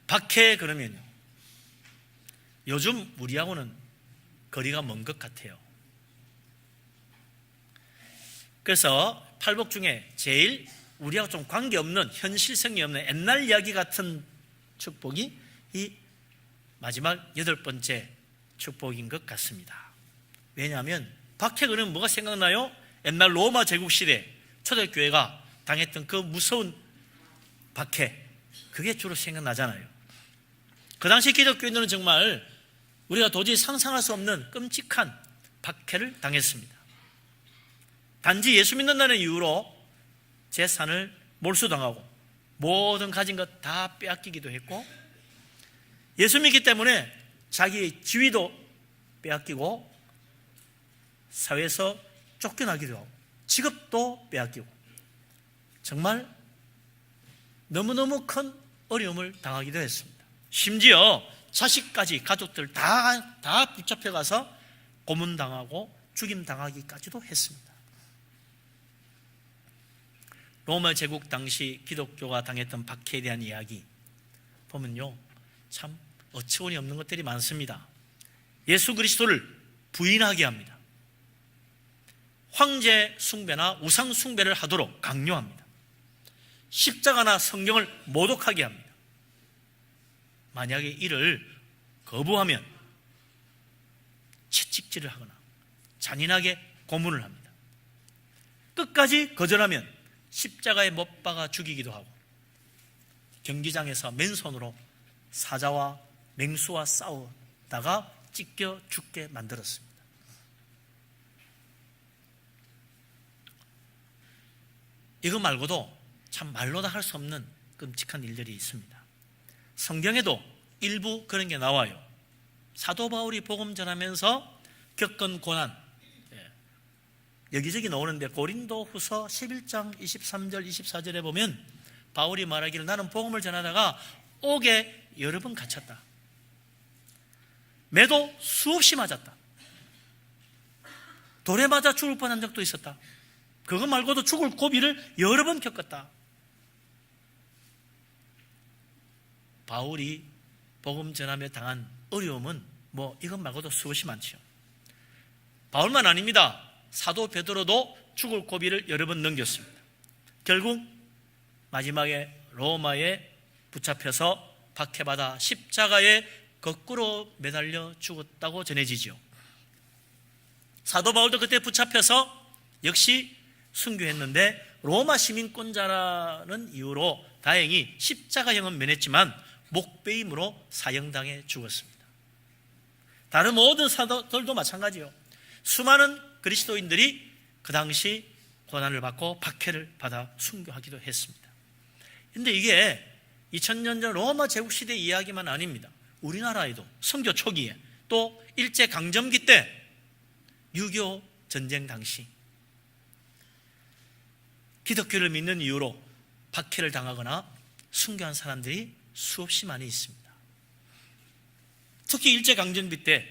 박해 그러면요, 요즘 우리하고는 거리가 먼 것 같아요. 그래서 팔복 중에 제일 우리하고 좀 관계없는, 현실성이 없는 옛날 이야기 같은 축복이 이 마지막 8번째 축복인 것 같습니다. 왜냐하면 박해 그러면 뭐가 생각나요? 옛날 로마 제국 시대 초대교회가 당했던 그 무서운 박해, 그게 주로 생각나잖아요. 그 당시 기독교인들은 정말 우리가 도저히 상상할 수 없는 끔찍한 박해를 당했습니다. 단지 예수 믿는다는 이유로 재산을 몰수당하고 모든 가진 것 다 빼앗기기도 했고, 예수 믿기 때문에 자기의 지위도 빼앗기고, 사회에서 쫓겨나기도 하고, 직업도 빼앗기고, 정말 너무너무 큰 어려움을 당하기도 했습니다. 심지어 자식까지, 가족들 다 붙잡혀가서 고문당하고 죽임당하기까지도 했습니다. 로마 제국 당시 기독교가 당했던 박해에 대한 이야기 보면요, 참 어처구니 없는 것들이 많습니다. 예수 그리스도를 부인하게 합니다. 황제 숭배나 우상 숭배를 하도록 강요합니다. 십자가나 성경을 모독하게 합니다. 만약에 이를 거부하면 채찍질을 하거나 잔인하게 고문을 합니다. 끝까지 거절하면 십자가에 못 박아 죽이기도 하고, 경기장에서 맨손으로 사자와 맹수와 싸우다가 찢겨 죽게 만들었습니다. 이거 말고도 참 말로다 할 수 없는 끔찍한 일들이 있습니다. 성경에도 일부 그런 게 나와요. 사도 바울이 복음 전하면서 겪은 고난, 여기저기 나오는데 고린도 후서 11장 23절 24절에 보면 바울이 말하기를, 나는 복음을 전하다가 옥에 여러 번 갇혔다. 매도 수없이 맞았다. 돌에 맞아 죽을 뻔한 적도 있었다. 그거 말고도 죽을 고비를 여러 번 겪었다. 바울이 복음 전하며 당한 어려움은 이것 말고도 수없이 많죠. 바울만 아닙니다. 사도 베드로도 죽을 고비를 여러 번 넘겼습니다. 결국 마지막에 로마에 붙잡혀서 박해받아 십자가에 거꾸로 매달려 죽었다고 전해지죠. 사도 바울도 그때 붙잡혀서 역시 순교했는데, 로마 시민권자라는 이유로 다행히 십자가형은 면했지만 목베임으로 사형당해 죽었습니다. 다른 모든 사도들도 마찬가지요. 수많은 그리스도인들이 그 당시 고난을 받고 박해를 받아 순교하기도 했습니다. 그런데 이게 2000년 전 로마 제국 시대 이야기만 아닙니다. 우리나라에도 선교 초기에, 또 일제강점기 때, 6.25 전쟁 당시 기독교를 믿는 이유로 박해를 당하거나 순교한 사람들이 수없이 많이 있습니다. 특히 일제강점기 때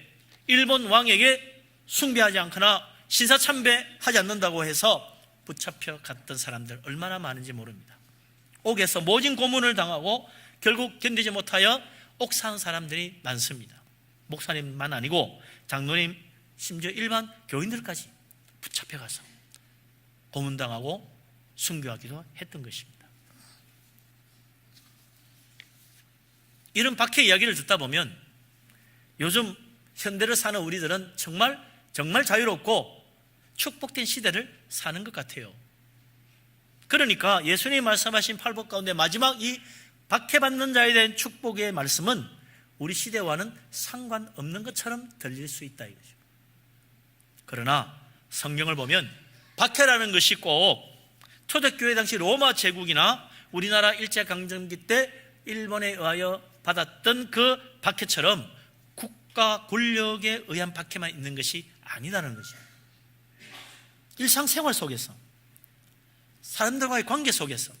일본 왕에게 숭배하지 않거나 신사참배하지 않는다고 해서 붙잡혀 갔던 사람들 얼마나 많은지 모릅니다. 옥에서 모진 고문을 당하고 결국 견디지 못하여 옥사한 사람들이 많습니다. 목사님만 아니고 장로님, 심지어 일반 교인들까지 붙잡혀가서 고문당하고 순교하기도 했던 것입니다. 이런 박해 이야기를 듣다 보면 요즘 현대를 사는 우리들은 정말 자유롭고 축복된 시대를 사는 것 같아요. 그러니까 예수님이 말씀하신 팔복 가운데 마지막 이 박해받는 자에 대한 축복의 말씀은 우리 시대와는 상관없는 것처럼 들릴 수 있다 이거죠. 그러나 성경을 보면 박해라는 것이 꼭 초대교회 당시 로마 제국이나 우리나라 일제강점기 때 일본에 의하여 받았던 그 박해처럼 국가 권력에 의한 박해만 있는 것이 아니다는 거죠. 일상생활 속에서, 사람들과의 관계 속에서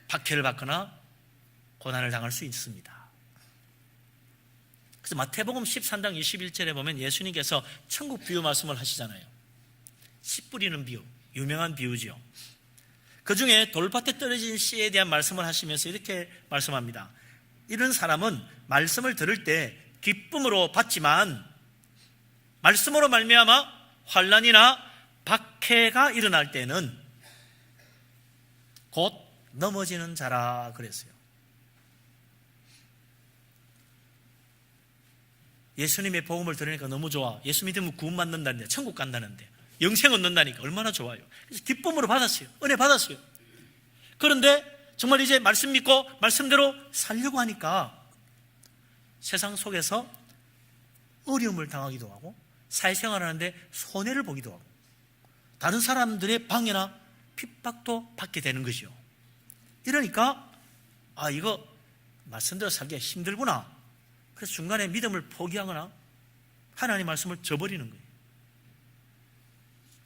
박해를 받거나 고난을 당할 수 있습니다. 그래서 마태복음 13장 21절에 보면 예수님께서 천국 비유 말씀을 하시잖아요. 씨 뿌리는 비유, 유명한 비유죠. 그 중에 돌밭에 떨어진 씨에 대한 말씀을 하시면서 이렇게 말씀합니다. 이런 사람은 말씀을 들을 때 기쁨으로 받지만 말씀으로 말미암아 환난이나 박해가 일어날 때는 곧 넘어지는 자라 그랬어요. 예수님의 복음을 들으니까 너무 좋아. 예수 믿으면 구원 받는다는데, 천국 간다는데, 영생 얻는다니까 얼마나 좋아요. 그래서 기쁨으로 받았어요. 은혜 받았어요. 그런데 정말 이제 말씀 믿고 말씀대로 살려고 하니까 세상 속에서 어려움을 당하기도 하고 사회생활을 하는데 손해를 보기도 하고 다른 사람들의 방해나 핍박도 받게 되는 거죠. 이러니까 이거 말씀대로 살기가 힘들구나. 그래서 중간에 믿음을 포기하거나 하나님의 말씀을 저버리는 거예요.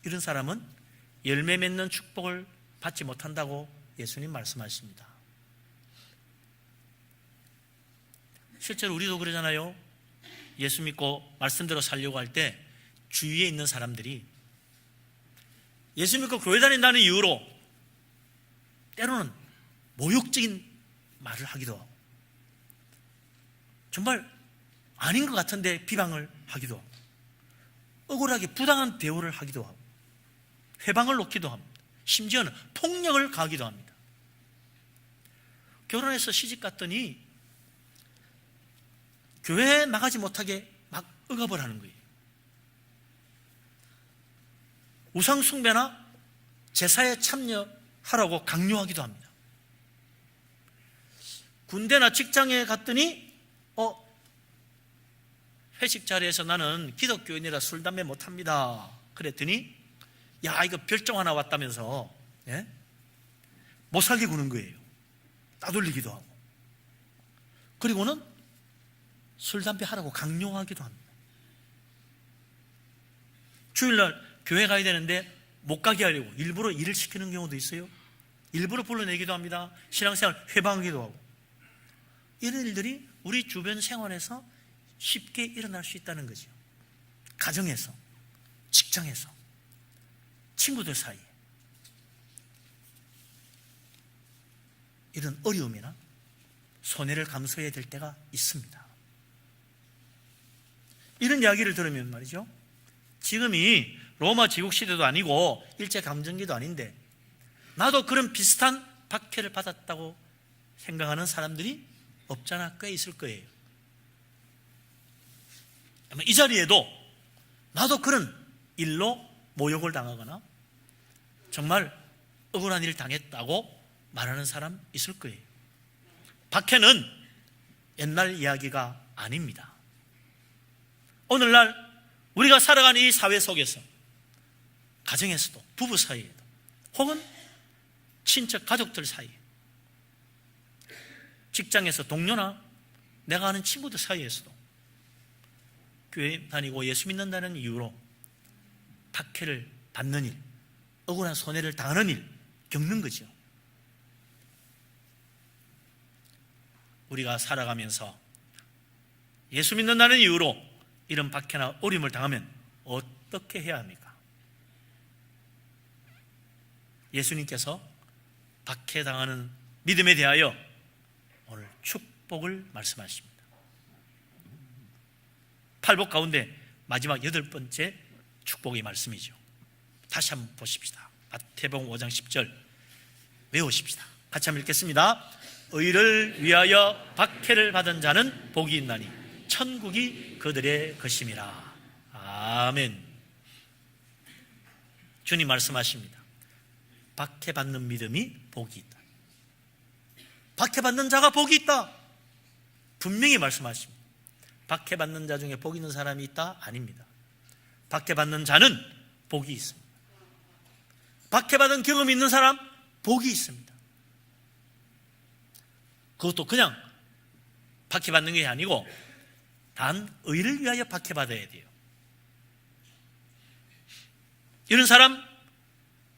이런 사람은 열매 맺는 축복을 받지 못한다고 예수님 말씀하십니다. 실제로 우리도 그러잖아요. 예수 믿고 말씀대로 살려고 할 때 주위에 있는 사람들이 예수 믿고 교회 다닌다는 이유로 때로는 모욕적인 말을 하기도 하고 정말 아닌 것 같은데 비방을 하기도 하고 억울하게 부당한 대우를 하기도 하고 회방을 놓기도 합니다. 심지어는 폭력을 가하기도 합니다. 결혼해서 시집 갔더니 교회에 나가지 못하게 막 억압을 하는 거예요. 우상 숭배나 제사에 참여하라고 강요하기도 합니다. 군대나 직장에 갔더니 회식 자리에서 나는 기독교인이라 술, 담배 못합니다. 그랬더니 이거 별종 하나 왔다면서 못 살게 구는 거예요. 따돌리기도 하고 그리고는 술, 담배 하라고 강요하기도 합니다. 주일날 교회 가야 되는데 못 가게 하려고 일부러 일을 시키는 경우도 있어요. 일부러 불러내기도 합니다. 신앙생활 회방하기도 하고 이런 일들이 우리 주변 생활에서 쉽게 일어날 수 있다는 거죠. 가정에서, 직장에서, 친구들 사이에 이런 어려움이나 손해를 감수해야 될 때가 있습니다. 이런 이야기를 들으면 말이죠, 지금이 로마 제국시대도 아니고 일제감정기도 아닌데 나도 그런 비슷한 박해를 받았다고 생각하는 사람들이 없잖아 꽤 있을 거예요. 아마 이 자리에도 나도 그런 일로 모욕을 당하거나 정말 억울한 일을 당했다고 말하는 사람 있을 거예요. 박해는 옛날 이야기가 아닙니다. 오늘날 우리가 살아가는 이 사회 속에서 가정에서도 부부 사이에도 혹은 친척 가족들 사이에 직장에서 동료나 내가 아는 친구들 사이에서도 교회 다니고 예수 믿는다는 이유로 박해를 받는 일, 억울한 손해를 당하는 일 겪는 거죠. 우리가 살아가면서 예수 믿는다는 이유로 이런 박해나 어려움을 당하면 어떻게 해야 합니까? 예수님께서 박해당하는 믿음에 대하여 오늘 축복을 말씀하십니다. 팔복 가운데 마지막 8번째 축복의 말씀이죠. 다시 한번 보십시다. 마태복음 5장 10절 외우십시다. 같이 한번 읽겠습니다. 의를 위하여 박해를 받은 자는 복이 있나니 천국이 그들의 것임이라. 아멘. 주님 말씀하십니다. 박해받는 믿음이 복이 있다. 박해받는 자가 복이 있다. 분명히 말씀하십니다. 박해받는 자 중에 복 있는 사람이 있다? 아닙니다. 박해받는 자는 복이 있습니다. 박해받은 경험이 있는 사람 복이 있습니다. 그것도 그냥 박해받는 게 아니고 단 의를 위하여 박해받아야 돼요. 이런 사람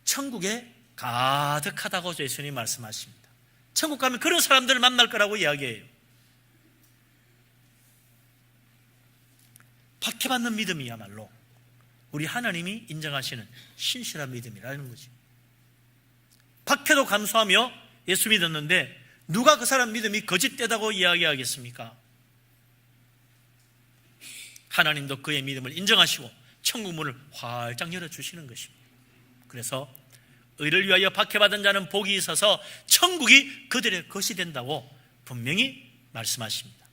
천국에 가득하다고 예수님이 말씀하십니다. 천국 가면 그런 사람들을 만날 거라고 이야기해요. 박해받는 믿음이야말로 우리 하나님이 인정하시는 신실한 믿음이라는 거죠. 박해도 감수하며 예수 믿었는데 누가 그 사람 믿음이 거짓되다고 이야기하겠습니까? 하나님도 그의 믿음을 인정하시고 천국 문을 활짝 열어주시는 것입니다. 그래서 의를 위하여 박해받은 자는 복이 있어서 천국이 그들의 것이 된다고 분명히 말씀하십니다.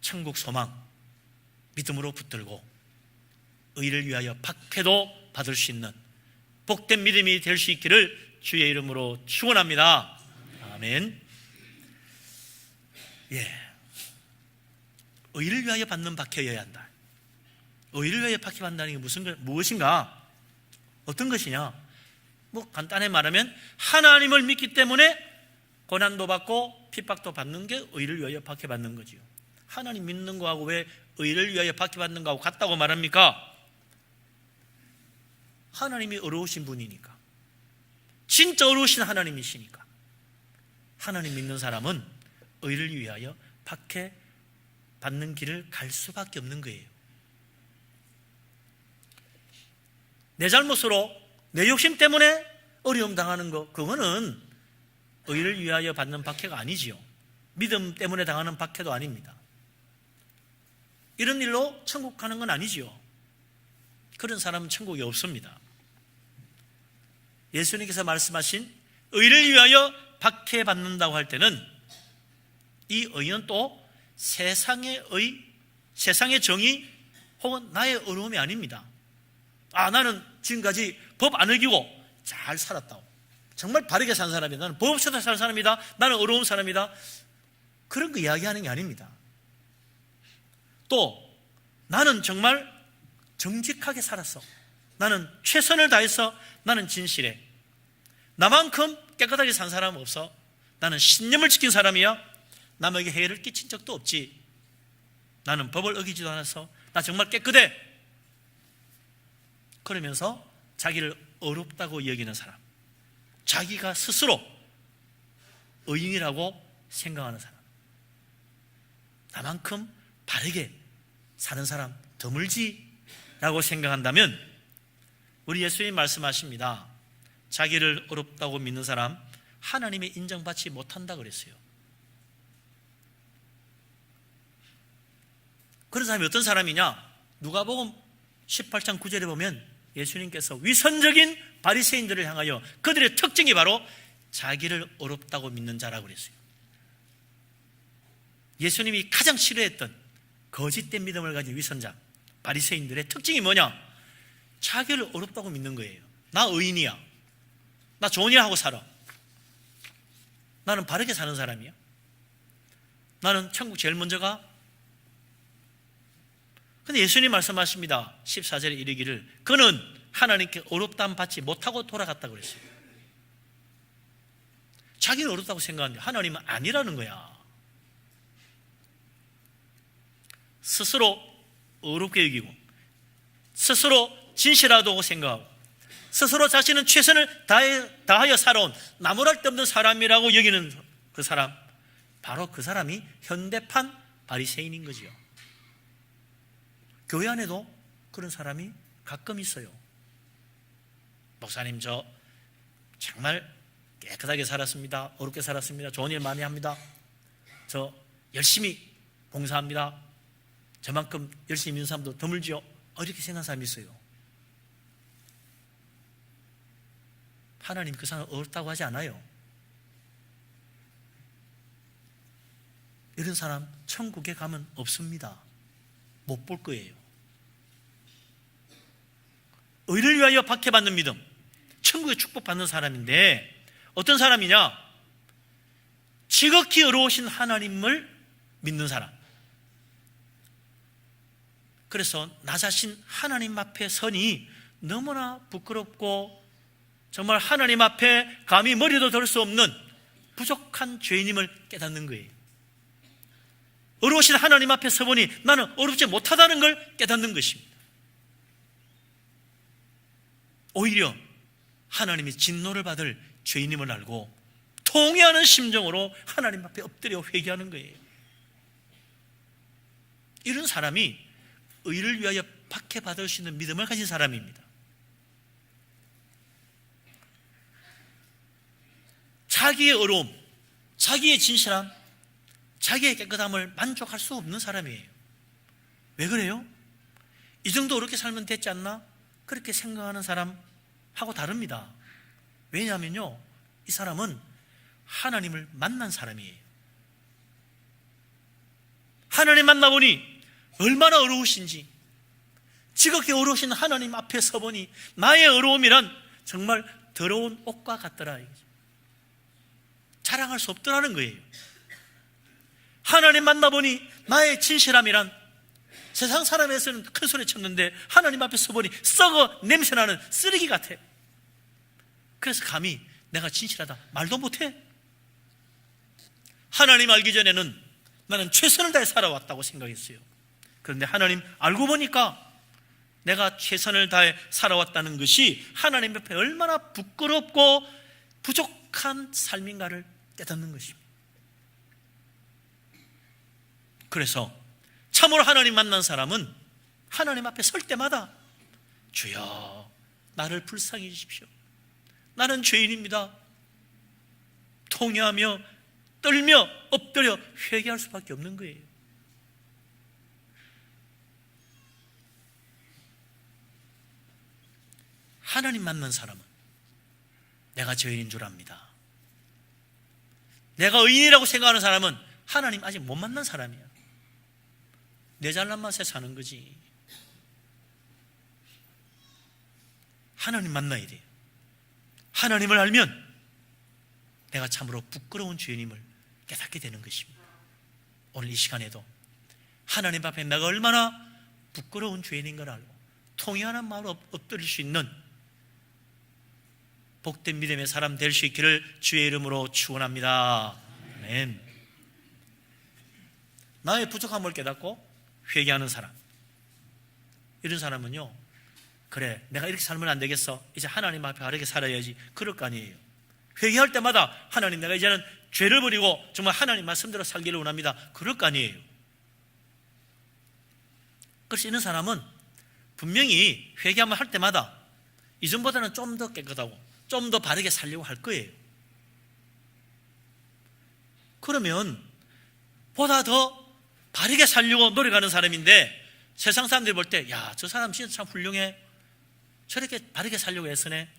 천국 소망 믿음으로 붙들고 의를 위하여 박해도 받을 수 있는 복된 믿음이 될 수 있기를 주의 이름으로 축원합니다. 아멘. 의를 위하여 받는 박해여야 한다. 의를 위하여 박해받는다는 게 무엇인가? 어떤 것이냐? 간단히 말하면 하나님을 믿기 때문에 고난도 받고 핍박도 받는 게 의를 위하여 박해받는 거지요. 하나님 믿는 거하고 왜 의를 위하여 박해받는 거하고 같다고 말합니까? 하나님이 어려우신 분이니까, 진짜 어려우신 하나님이시니까. 하나님 믿는 사람은 의를 위하여 박해받는 길을 갈 수밖에 없는 거예요. 내 잘못으로 내 욕심 때문에 어려움 당하는 거, 그거는 의를 위하여 받는 박해가 아니지요. 믿음 때문에 당하는 박해도 아닙니다. 이런 일로 천국 가는 건 아니지요. 그런 사람은 천국에 없습니다. 예수님께서 말씀하신 의를 위하여 박해받는다고 할 때는 이 의는 또 세상의 의, 세상의 정의 혹은 나의 어려움이 아닙니다. 나는 지금까지 법 안 어기고 잘 살았다고, 정말 바르게 산 사람이다, 나는 법 없이 산 사람이다, 나는 어려운 사람이다, 그런 거 이야기하는 게 아닙니다. 또 나는 정말 정직하게 살았어, 나는 최선을 다해서, 나는 진실해, 나만큼 깨끗하게 산 사람은 없어, 나는 신념을 지킨 사람이야, 남에게 해를 끼친 적도 없지, 나는 법을 어기지도 않아서 나 정말 깨끗해. 그러면서 자기를 어렵다고 여기는 사람, 자기가 스스로 의인이라고 생각하는 사람, 나만큼 바르게 사는 사람 드물지라고 생각한다면 우리 예수님 말씀하십니다. 자기를 어렵다고 믿는 사람 하나님의 인정받지 못한다 그랬어요. 그런 사람이 어떤 사람이냐? 누가복음 18장 9절에 보면 예수님께서 위선적인 바리새인들을 향하여 그들의 특징이 바로 자기를 어렵다고 믿는 자라고 그랬어요. 예수님이 가장 싫어했던 거짓된 믿음을 가진 위선자 바리새인들의 특징이 뭐냐? 자기를 어렵다고 믿는 거예요. 나 의인이야, 나 좋은 일 하고 살아, 나는 바르게 사는 사람이야, 나는 천국 제일 먼저 가. 근데 예수님 말씀하십니다. 14절에 이르기를 그는 하나님께 어렵다함 받지 못하고 돌아갔다고 그랬어요. 자기는 어렵다고 생각하는데 하나님은 아니라는 거야. 스스로 어렵게 여기고 스스로 진실하다고 생각하고 스스로 자신은 최선을 다하여 살아온 나무랄 데 없는 사람이라고 여기는 그 사람, 바로 그 사람이 현대판 바리새인인 거지요. 교회 안에도 그런 사람이 가끔 있어요. 목사님, 저 정말 깨끗하게 살았습니다, 어렵게 살았습니다, 좋은 일 많이 합니다, 저 열심히 봉사합니다, 저만큼 열심히 있는 사람도 드물지요, 이렇게 생각하는 사람이 있어요. 하나님 그 사람 어렵다고 하지 않아요. 이런 사람 천국에 가면 없습니다. 못 볼 거예요. 의를 위하여 박해받는 믿음, 천국에 축복받는 사람인데 어떤 사람이냐? 지극히 어려우신 하나님을 믿는 사람. 그래서 나 자신 하나님 앞에 서니 너무나 부끄럽고 정말 하나님 앞에 감히 머리도 들 수 없는 부족한 죄인임을 깨닫는 거예요. 어려우신 하나님 앞에 서보니 나는 어렵지 못하다는 걸 깨닫는 것입니다. 오히려 하나님이 진노를 받을 죄인임을 알고 통회하는 심정으로 하나님 앞에 엎드려 회개하는 거예요. 이런 사람이 의를 위하여 박해받을 수 있는 믿음을 가진 사람입니다. 자기의 어려움, 자기의 진실함, 자기의 깨끗함을 만족할 수 없는 사람이에요. 왜 그래요? 이 정도 어렵게 살면 됐지 않나? 그렇게 생각하는 사람하고 다릅니다. 왜냐하면요, 이 사람은 하나님을 만난 사람이에요. 하나님 만나보니 얼마나 어려우신지, 지극히 어려우신 하나님 앞에 서보니 나의 어려움이란 정말 더러운 옷과 같더라. 자랑할 수 없더라는 거예요. 하나님 만나보니 나의 진실함이란, 세상 사람에서는 큰 소리 쳤는데 하나님 앞에 서보니 썩어 냄새나는 쓰레기 같아. 그래서 감히 내가 진실하다 말도 못해. 하나님 알기 전에는 나는 최선을 다해 살아왔다고 생각했어요. 그런데 하나님 알고 보니까 내가 최선을 다해 살아왔다는 것이 하나님 옆에 얼마나 부끄럽고 부족한 삶인가를 깨닫는 것입니다. 그래서 참으로 하나님 만난 사람은 하나님 앞에 설 때마다 주여 나를 불쌍히 해주십시오, 나는 죄인입니다, 통회하며 떨며 엎드려 회개할 수밖에 없는 거예요. 하나님 만난 사람은 내가 죄인인 줄 압니다. 내가 의인이라고 생각하는 사람은 하나님 아직 못 만난 사람이야. 내 잘난 맛에 사는 거지. 하나님 만나야 돼요. 하나님을 알면 내가 참으로 부끄러운 죄인임을 깨닫게 되는 것입니다. 오늘 이 시간에도 하나님 앞에 내가 얼마나 부끄러운 죄인인 걸 알고 통회하는 마음으로 엎드릴 수 있는 복된 믿음의 사람 될 수 있기를 주의 이름으로 축원합니다. 아멘. 나의 부족함을 깨닫고 회개하는 사람, 이런 사람은요, 그래 내가 이렇게 살면 안 되겠어, 이제 하나님 앞에 바르게 살아야지, 그럴 거 아니에요. 회개할 때마다 하나님 내가 이제는 죄를 버리고 정말 하나님 말씀대로 살기를 원합니다, 그럴 거 아니에요. 그래서 이런 사람은 분명히 회개함을 할 때마다 이전보다는 좀 더 깨끗하고 좀 더 바르게 살려고 할 거예요. 그러면 보다 더 바르게 살려고 노력하는 사람인데 세상 사람들이 볼 때 야, 저 사람 진짜 참 훌륭해, 저렇게 바르게 살려고 애쓰네,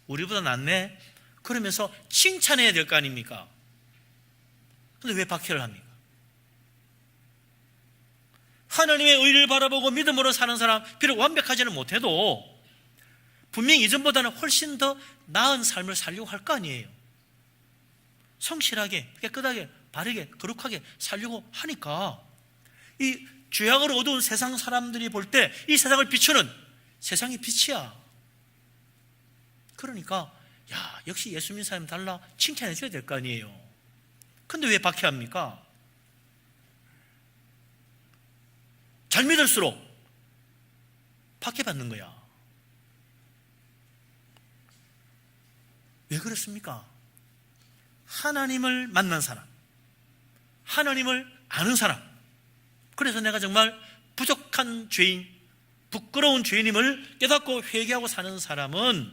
우리보다 낫네, 그러면서 칭찬해야 될 거 아닙니까? 근데 왜 박해를 합니까? 하나님의 의를 바라보고 믿음으로 사는 사람, 비록 완벽하지는 못해도 분명히 이전보다는 훨씬 더 나은 삶을 살려고 할 거 아니에요. 성실하게, 깨끗하게, 바르게, 거룩하게 살려고 하니까 이 죄악을 어두운 세상 사람들이 볼 때 이 세상을 비추는 세상의 빛이야. 그러니까 야, 역시 예수 믿는 사람 달라, 칭찬해 줘야 될 거 아니에요. 근데 왜 박해합니까? 잘 믿을수록 박해받는 거야. 왜 그렇습니까? 하나님을 만난 사람, 하나님을 아는 사람, 그래서 내가 정말 부족한 죄인, 부끄러운 죄인임을 깨닫고 회개하고 사는 사람은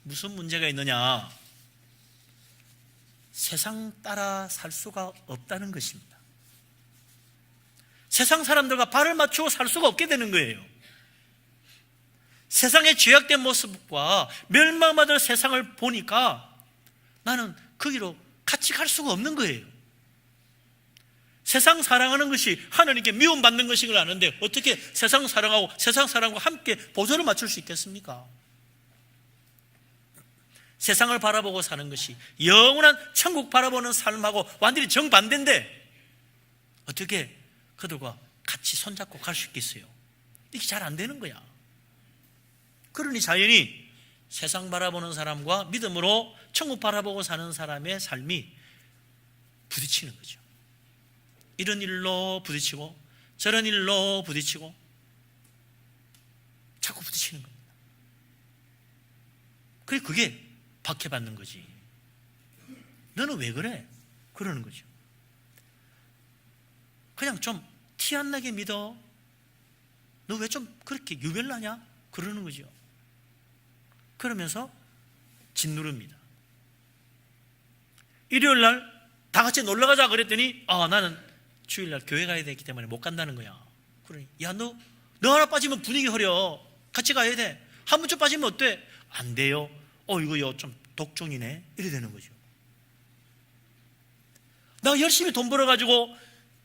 무슨 문제가 있느냐? 세상 따라 살 수가 없다는 것입니다. 세상 사람들과 발을 맞추고 살 수가 없게 되는 거예요. 세상의 죄악된 모습과 멸망받을 세상을 보니까 나는 거기로 같이 갈 수가 없는 거예요. 세상 사랑하는 것이 하나님께 미움받는 것인 걸 아는데 어떻게 세상 사랑하고 세상 사랑과 함께 보조를 맞출 수 있겠습니까? 세상을 바라보고 사는 것이 영원한 천국 바라보는 삶하고 완전히 정반대인데 어떻게 그들과 같이 손잡고 갈 수 있겠어요? 이게 잘 안 되는 거야. 그러니 자연히 세상 바라보는 사람과 믿음으로 천국 바라보고 사는 사람의 삶이 부딪히는 거죠. 이런 일로 부딪히고 저런 일로 부딪히고 자꾸 부딪히는 겁니다. 그게 박해받는 거지. 너는 왜 그래? 그러는 거죠. 그냥 좀 티 안 나게 믿어. 너 왜 좀 그렇게 유별나냐? 그러는 거죠. 그러면서 짓누릅니다. 일요일 날 다 같이 놀러 가자 그랬더니 나는 주일 날 교회 가야 되기 때문에 못 간다는 거야. 그러니 야, 너 하나 빠지면 분위기 흐려. 같이 가야 돼. 한 번쯤 빠지면 어때? 안 돼요. 이거 좀 독종이네. 이래 되는 거죠. 나 열심히 돈 벌어가지고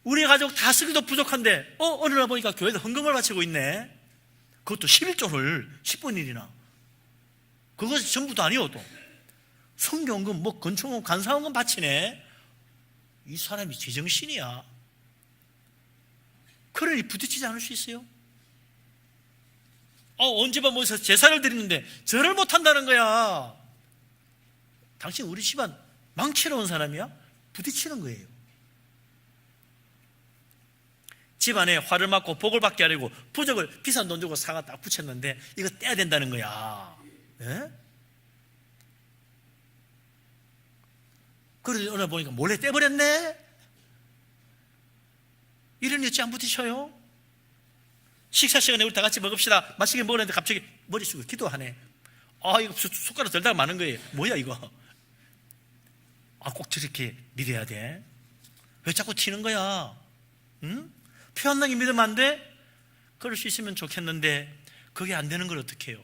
우리 가족 다 쓰기도 부족한데 어느 날 보니까 교회에서 헌금을 바치고 있네. 그것도 11조를 10분 일이나. 그것이 전부도 아니요. 또 성경금, 건축금, 간사원금 바치네. 이 사람이 제정신이야. 그러니 부딪히지 않을 수 있어요? 언제만 모여서 제사를 드리는데 절을 못한다는 거야. 당신 우리 집안 망치러 온 사람이야? 부딪히는 거예요. 집안에 화를 맞고 복을 받게 하려고 부적을 비싼 돈 주고 사가 딱 붙였는데 이거 떼야 된다는 거야. 네? 그러더니 오늘 보니까 몰래 떼버렸네? 이러니 어찌 안 부딪혀요? 식사 시간에 우리 다 같이 먹읍시다. 맛있게 먹었는데 갑자기 머리 숙여 기도하네. 이거 숟가락 들다가 마는 거예요. 뭐야 이거? 꼭 저렇게 믿어야 돼? 왜 자꾸 튀는 거야? 응? 표 한 낭이 믿으면 안 돼? 그럴 수 있으면 좋겠는데 그게 안 되는 걸 어떻게 해요?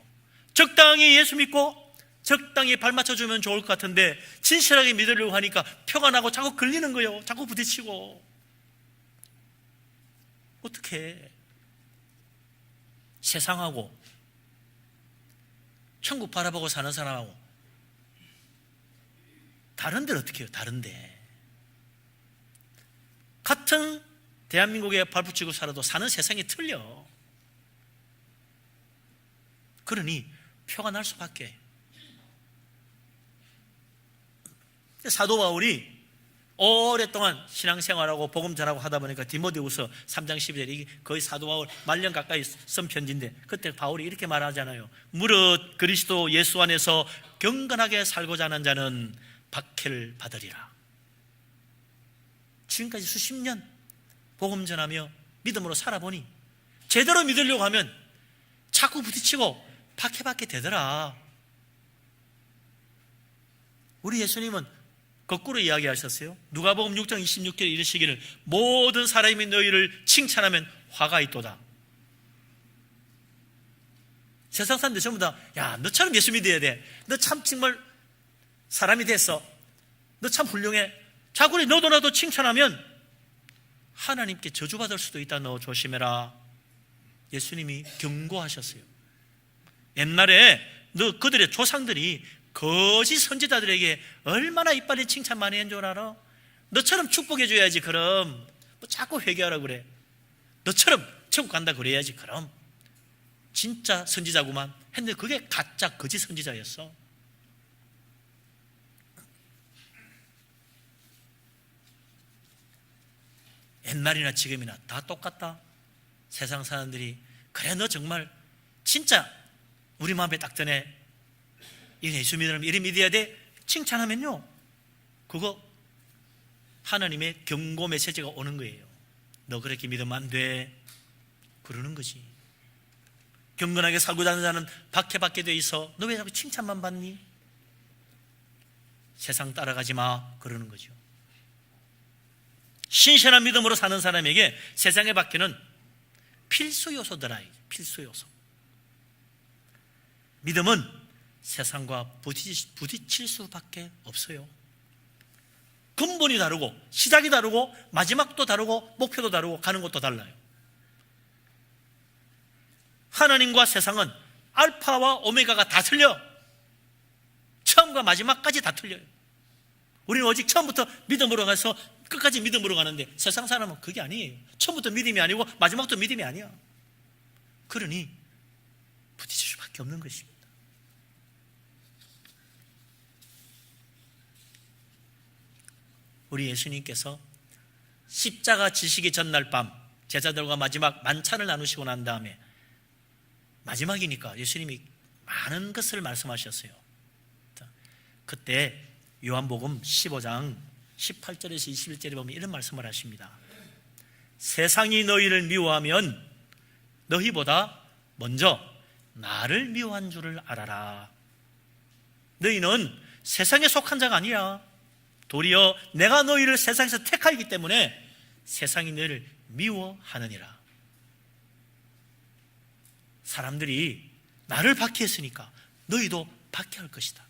적당히 예수 믿고 적당히 발맞춰주면 좋을 것 같은데 진실하게 믿으려고 하니까 표가 나고 자꾸 걸리는 거예요. 자꾸 부딪히고. 어떻게 해? 세상하고 천국 바라보고 사는 사람하고 다른데 어떻게 해요? 다른데 같은 대한민국에 발붙이고 살아도 사는 세상이 틀려. 그러니 표가 날 수밖에. 사도 바울이 오랫동안 신앙생활하고 복음 전하고 하다 보니까 디모데후서 3장 12절, 이게 거의 사도 바울 말년 가까이 쓴 편지인데 그때 바울이 이렇게 말하잖아요. 무릇 그리스도 예수 안에서 경건하게 살고자 하는 자는 박해를 받으리라. 지금까지 수십 년 복음 전하며 믿음으로 살아보니 제대로 믿으려고 하면 자꾸 부딪히고 박해받게 되더라. 우리 예수님은 거꾸로 이야기하셨어요. 누가복음 6장 26절에 이르시기를 모든 사람이 너희를 칭찬하면 화가 있도다. 세상 사람들 전부 다 야, 너처럼 예수 믿어야 돼. 너 참 정말 사람이 됐어. 너 참 훌륭해. 자꾸 너도 나도 칭찬하면 하나님께 저주받을 수도 있다. 너 조심해라. 예수님이 경고하셨어요. 옛날에 그들의 조상들이 거짓 선지자들에게 얼마나 이빨이 칭찬 많이 한 줄 알아? 너처럼 축복해 줘야지. 그럼 자꾸 회개하라 그래. 너처럼 천국 간다 그래야지. 그럼 진짜 선지자구만 했는데 그게 가짜 거짓 선지자였어. 옛날이나 지금이나 다 똑같다. 세상 사람들이 그래 너 정말 진짜 우리 마음에 딱 드네. 예수 믿으면 이리 믿어야 돼. 칭찬하면요, 그거 하나님의 경고 메시지가 오는 거예요. 너 그렇게 믿으면 안 돼. 그러는 거지. 경건하게 살고자 하는 자는 박해받게 돼 있어. 너 왜 자꾸 칭찬만 받니? 세상 따라가지 마. 그러는 거죠. 신실한 믿음으로 사는 사람에게 세상의 박해는 필수 요소더라. 필수 요소. 믿음은 세상과 부딪힐 수밖에 없어요. 근본이 다르고 시작이 다르고 마지막도 다르고 목표도 다르고 가는 곳도 달라요. 하나님과 세상은 알파와 오메가가 다 틀려. 처음과 마지막까지 다 틀려요. 우리는 오직 처음부터 믿음으로 가서 끝까지 믿음으로 가는데 세상 사람은 그게 아니에요. 처음부터 믿음이 아니고 마지막도 믿음이 아니야. 그러니 부딪힐 수밖에 없는 것입니다. 우리 예수님께서 십자가 지시기 전날 밤 제자들과 마지막 만찬을 나누시고 난 다음에 마지막이니까 예수님이 많은 것을 말씀하셨어요. 그때 요한복음 15장 18절에서 21절에 보면 이런 말씀을 하십니다. 세상이 너희를 미워하면 너희보다 먼저 나를 미워한 줄을 알아라. 너희는 세상에 속한 자가 아니야. 도리어 내가 너희를 세상에서 택하였기 때문에 세상이 너희를 미워하느니라. 사람들이 나를 박해했으니까 너희도 박해할 것이다.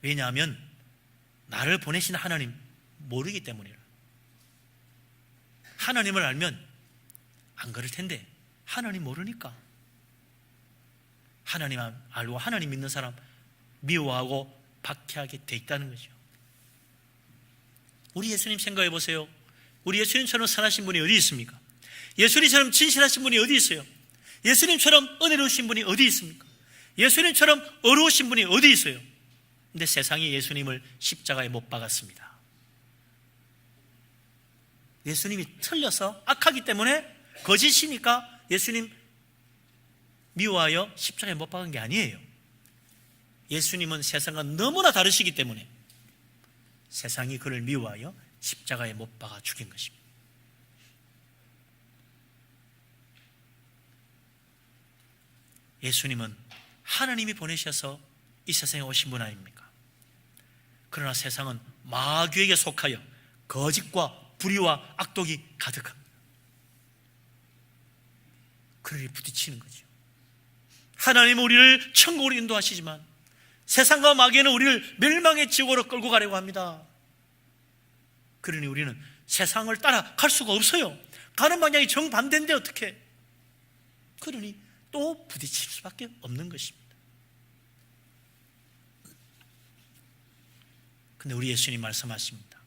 왜냐하면 나를 보내신 하나님 모르기 때문이라. 하나님을 알면 안 그럴 텐데 하나님 모르니까. 하나님 알고 하나님 믿는 사람 미워하고 박해하게 돼 있다는 거죠. 우리 예수님 생각해 보세요. 우리 예수님처럼 선하신 분이 어디 있습니까? 예수님처럼 진실하신 분이 어디 있어요? 예수님처럼 은혜로우신 분이 어디 있습니까? 예수님처럼 어려우신 분이 어디 있어요? 근데 세상이 예수님을 십자가에 못 박았습니다. 예수님이 틀려서 악하기 때문에 거짓이니까 예수님 미워하여 십자가에 못 박은 게 아니에요. 예수님은 세상과 너무나 다르시기 때문에 세상이 그를 미워하여 십자가에 못 박아 죽인 것입니다. 예수님은 하나님이 보내셔서 이 세상에 오신 분 아닙니까? 그러나 세상은 마귀에게 속하여 거짓과 불의와 악독이 가득합니다. 그러니 부딪히는 거죠. 하나님은 우리를 천국으로 인도하시지만 세상과 마귀는 우리를 멸망의 지옥으로 끌고 가려고 합니다. 그러니 우리는 세상을 따라갈 수가 없어요. 가는 방향이 정반대인데 어떻게? 그러니 또 부딪힐 수밖에 없는 것입니다. 근데 우리 예수님 말씀하십니다.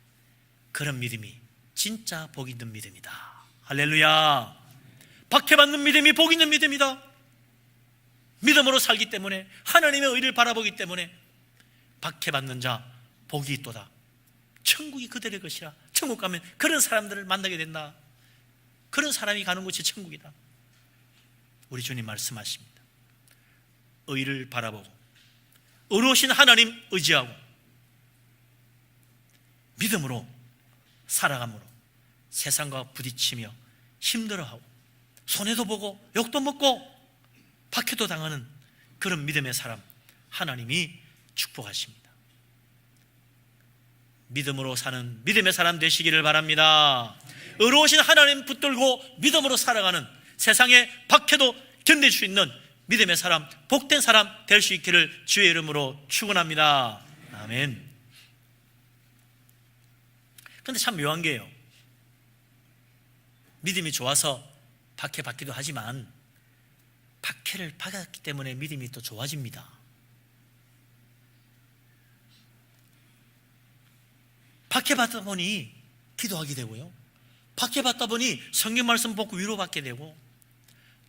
그런 믿음이 진짜 복 있는 믿음이다. 할렐루야. 박해받는 믿음이 복 있는 믿음이다. 믿음으로 살기 때문에 하나님의 의를 바라보기 때문에 박해받는 자 복이 있도다. 천국이 그들의 것이라. 천국 가면 그런 사람들을 만나게 된다. 그런 사람이 가는 곳이 천국이다. 우리 주님 말씀하십니다. 의를 바라보고 의로우신 하나님 의지하고 믿음으로 살아감으로 세상과 부딪히며 힘들어하고 손해도 보고 욕도 먹고 박해도 당하는 그런 믿음의 사람 하나님이 축복하십니다. 믿음으로 사는 믿음의 사람 되시기를 바랍니다. 의로우신 하나님 붙들고 믿음으로 살아가는 세상의 박해도 견딜 수 있는 믿음의 사람, 복된 사람 될 수 있기를 주의 이름으로 축원합니다. 아멘. 그런데 참 묘한 게요, 믿음이 좋아서 박해받기도 하지만 박해를 받았기 때문에 믿음이 또 좋아집니다. 박해받다 보니 기도하게 되고요, 박해받다 보니 성경 말씀 보고 위로받게 되고,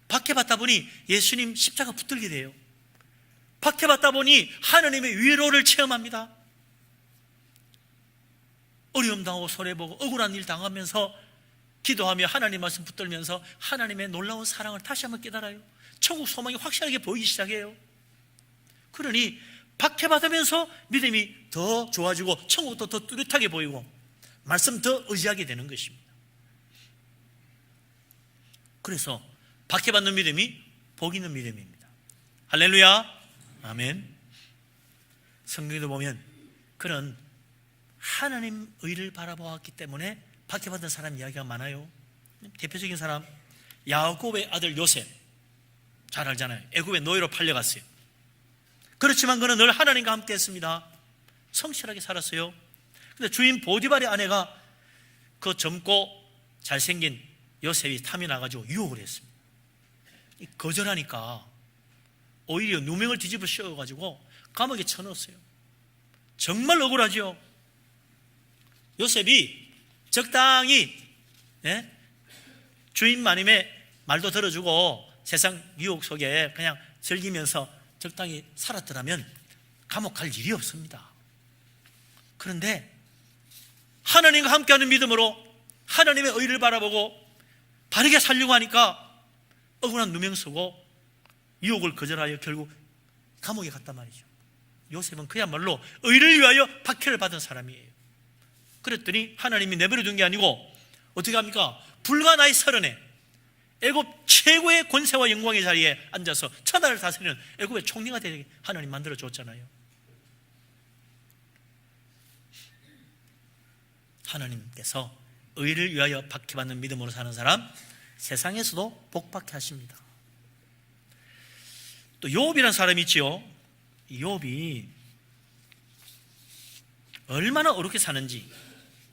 박해받다 보니 예수님 십자가 붙들게 돼요. 박해받다 보니 하나님의 위로를 체험합니다. 어려움 당하고 손해보고 억울한 일 당하면서 기도하며 하나님 말씀 붙들면서 하나님의 놀라운 사랑을 다시 한번 깨달아요. 천국 소망이 확실하게 보이기 시작해요. 그러니 박해받으면서 믿음이 더 좋아지고 천국도 더 뚜렷하게 보이고 말씀 더 의지하게 되는 것입니다. 그래서 박해받는 믿음이 복 있는 믿음입니다. 할렐루야. 아멘. 성경에도 보면 그런 하나님 의를 바라보았기 때문에 박해받은 사람 이야기가 많아요. 대표적인 사람 야곱의 아들 요셉, 잘 알잖아요. 애굽의 노예로 팔려갔어요. 그렇지만 그는 늘 하나님과 함께 했습니다. 성실하게 살았어요. 근데 주인 보디발의 아내가 그 젊고 잘생긴 요셉이 탐이 나가지고 유혹을 했습니다. 거절하니까 오히려 누명을 뒤집어 씌워가지고 감옥에 쳐넣었어요. 정말 억울하죠. 요셉이 적당히 주인 마님의 말도 들어주고 세상 유혹 속에 그냥 즐기면서 적당히 살았더라면 감옥 갈 일이 없습니다. 그런데 하나님과 함께하는 믿음으로 하나님의 의를 바라보고 바르게 살려고 하니까 억울한 누명 쓰고 유혹을 거절하여 결국 감옥에 갔단 말이죠. 요셉은 그야말로 의를 위하여 박해를 받은 사람이에요. 그랬더니 하나님이 내버려 둔 게 아니고 어떻게 합니까? 불과 나이 30에 애굽 최고의 권세와 영광의 자리에 앉아서 천하를 다스리는 애굽의 총리가 되게 하나님 만들어 줬잖아요. 하나님께서 의를 위하여 박해받는 믿음으로 사는 사람 세상에서도 복받게 하십니다. 또 욥이라는 사람이 있지요. 욥이 얼마나 어렵게 사는지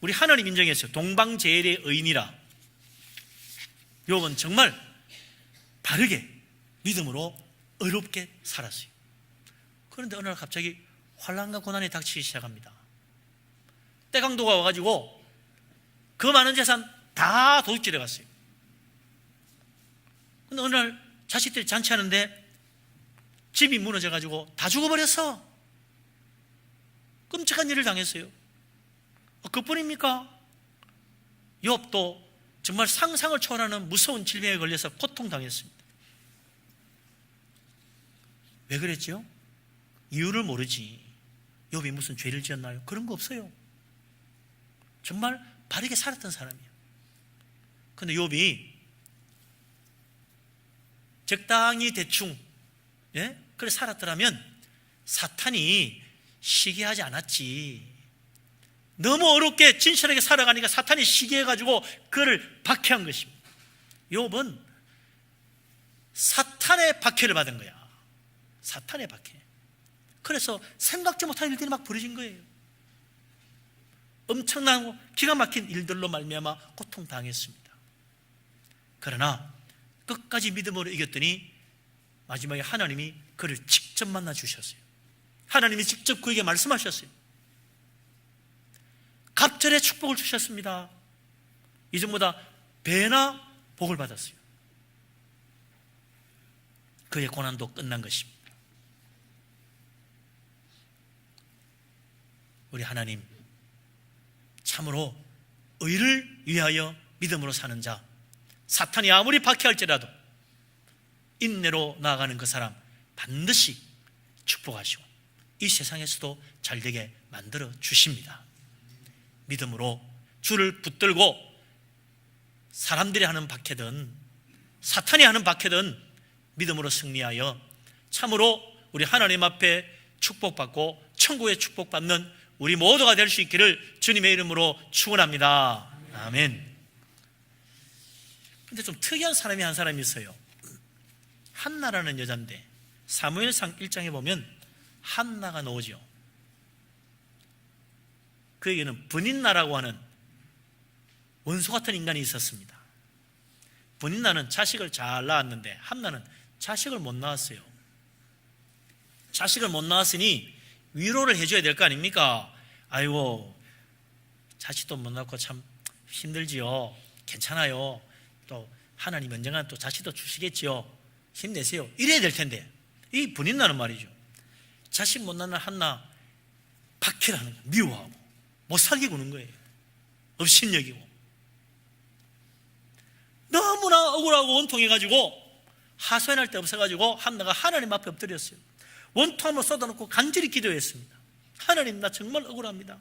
우리 하나님 인정했어요. 동방제일의 의인이라. 욥은 정말 바르게 믿음으로 어렵게 살았어요. 그런데 어느 날 갑자기 환난과 고난이 닥치기 시작합니다. 때강도가 와가지고 그 많은 재산 다 도둑질해 갔어요. 근데 어느 날 자식들이 잔치하는데 집이 무너져가지고 다 죽어버렸어. 끔찍한 일을 당했어요. 그뿐입니까? 욥도 정말 상상을 초월하는 무서운 질병에 걸려서 고통당했습니다. 왜 그랬죠? 이유를 모르지. 욥이 무슨 죄를 지었나요? 그런 거 없어요. 정말 바르게 살았던 사람이에요. 그런데 욥이 적당히 대충 그래 살았더라면 사탄이 시기하지 않았지. 너무 어렵게 진실하게 살아가니까 사탄이 시기해가지고 그를 박해한 것입니다. 욥은 사탄의 박해를 받은 거야. 사탄의 박해. 그래서 생각지 못한 일들이 막 벌어진 거예요. 엄청난 기가 막힌 일들로 말미암아 고통당했습니다. 그러나 끝까지 믿음으로 이겼더니 마지막에 하나님이 그를 직접 만나 주셨어요. 하나님이 직접 그에게 말씀하셨어요. 갑절의 축복을 주셨습니다. 이전보다 배나 복을 받았어요. 그의 고난도 끝난 것입니다. 우리 하나님 참으로 의를 위하여 믿음으로 사는 자, 사탄이 아무리 박해할지라도 인내로 나아가는 그 사람 반드시 축복하시고 이 세상에서도 잘되게 만들어 주십니다. 믿음으로 주를 붙들고 사람들이 하는 박해든 사탄이 하는 박해든 믿음으로 승리하여 참으로 우리 하나님 앞에 축복받고 천국의 축복받는 우리 모두가 될 수 있기를 주님의 이름으로 축원합니다. 아멘. 근데 좀 특이한 사람이 한 사람이 있어요. 한나라는 여자인데 사무엘상 1장에 보면 한나가 나오죠. 그에게는 브닌나라고 하는 원수 같은 인간이 있었습니다. 브닌나는 자식을 잘 낳았는데 한나는 자식을 못 낳았어요. 자식을 못 낳았으니 위로를 해줘야 될 거 아닙니까? 아이고 자식도 못 낳고 참 힘들지요. 괜찮아요. 또 하나님 언젠가 또 자식도 주시겠지요. 힘내세요. 이래야 될 텐데 이 브닌나는 말이죠. 자식 못 낳는 한나 박해를 하는 거예요. 미워하고 못 살게 구는 거예요. 업신여기고 너무나 억울하고 원통해가지고 하소연할 데 없어가지고 한나가 하나님 앞에 엎드렸어요. 원통함을 쏟아놓고 간절히 기도했습니다. 하나님, 나 정말 억울합니다.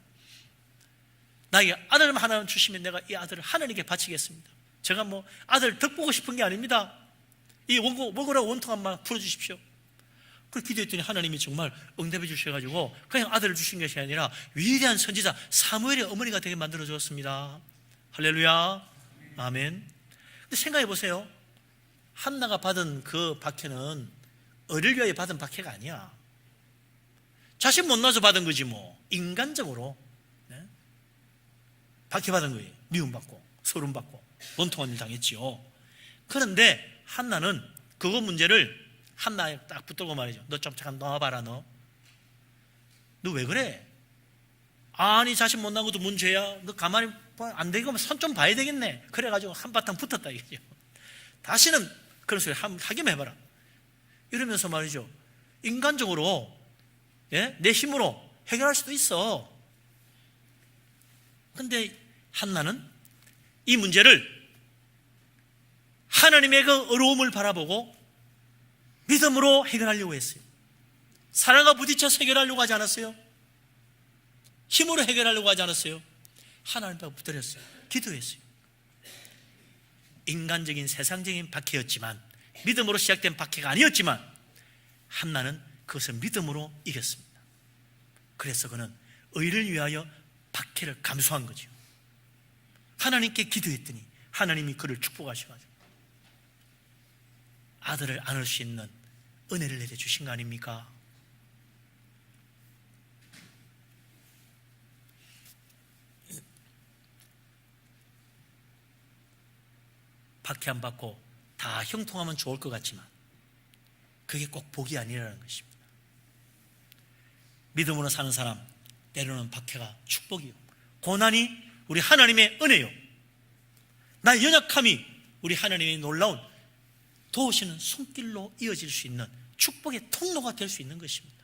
나에게 아들만 하나 주시면 내가 이 아들을 하나님께 바치겠습니다. 제가 뭐 아들 덕보고 싶은 게 아닙니다. 이 억울하고 원통함만 풀어주십시오. 그렇게 기도했더니 하나님이 정말 응답해 주셔가지고 그냥 아들을 주신 것이 아니라 위대한 선지자 사무엘의 어머니가 되게 만들어 주었습니다. 할렐루야. 아멘. 근데 생각해 보세요. 한나가 받은 그 박해는 의를 위하여 받은 박해가 아니야. 자식 못 낳아서 받은 거지 뭐. 인간적으로 박해받은 거예요. 미움받고 소름받고 원통한 일 당했지요. 그런데 한나는 그거 문제를 한나에 딱 붙들고 말이죠. 너 좀 잠깐 나와봐라. 너 왜 그래? 아니 자식 못 낳은 것도 문제야. 너 가만히 안 되겠으면 선 좀 봐야 되겠네. 그래가지고 한바탕 붙었다 이거죠. 다시는 그런 소리 하기만 해봐라. 이러면서 말이죠. 인간적으로 내 힘으로 해결할 수도 있어. 근데 한나는 이 문제를 하나님의 그 어려움을 바라보고 믿음으로 해결하려고 했어요. 사랑과 부딪혀서 해결하려고 하지 않았어요. 힘으로 해결하려고 하지 않았어요. 하나님 앞에 엎드렸어요. 기도했어요. 인간적인 세상적인 박해였지만, 믿음으로 시작된 박해가 아니었지만 한나는 그것을 믿음으로 이겼습니다. 그래서 그는 의를 위하여 박해를 감수한 거죠. 하나님께 기도했더니 하나님이 그를 축복하셔가지고 아들을 안을 수 있는 은혜를 내려주신 거 아닙니까? 박해 안 받고 다 형통하면 좋을 것 같지만 그게 꼭 복이 아니라는 것입니다. 믿음으로 사는 사람, 때로는 박해가 축복이요, 고난이 우리 하나님의 은혜요, 나의 연약함이 우리 하나님의 놀라운 도우시는 손길로 이어질 수 있는 축복의 통로가 될 수 있는 것입니다.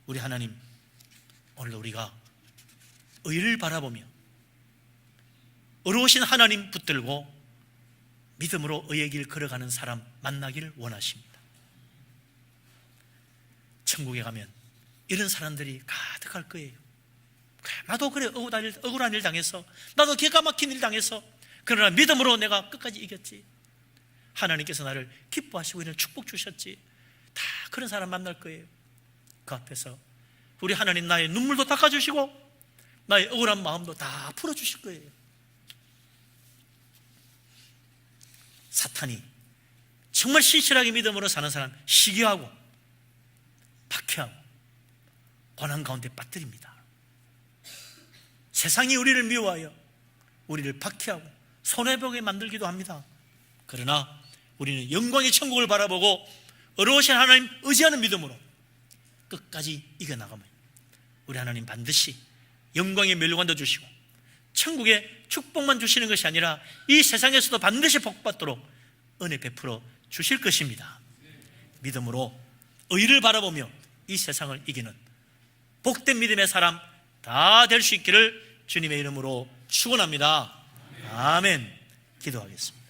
우리 하나님, 오늘 우리가 의를 바라보며 어려우신 하나님 붙들고 믿음으로 의의 길 걸어가는 사람 만나기를 원하십니다. 천국에 가면 이런 사람들이 가득할 거예요. 나도 그래, 억울한 일 당해서, 나도 기가 막힌 일 당해서, 그러나 믿음으로 내가 끝까지 이겼지. 하나님께서 나를 기뻐하시고 이런 축복 주셨지. 다 그런 사람 만날 거예요. 그 앞에서 우리 하나님 나의 눈물도 닦아주시고 나의 억울한 마음도 다 풀어주실 거예요. 사탄이 정말 신실하게 믿음으로 사는 사람 시기하고 박해하고 고난 가운데 빠뜨립니다. 세상이 우리를 미워하여 우리를 박해하고 손해보게 만들기도 합니다. 그러나 우리는 영광의 천국을 바라보고 어려우신 하나님 의지하는 믿음으로 끝까지 이겨나가면 우리 하나님 반드시 영광의 멸관도 주시고 천국의 축복만 주시는 것이 아니라 이 세상에서도 반드시 복받도록 은혜 베풀어 주실 것입니다. 믿음으로 의를 바라보며 이 세상을 이기는 복된 믿음의 사람 다 될 수 있기를 주님의 이름으로 축원합니다. 아멘. 기도하겠습니다.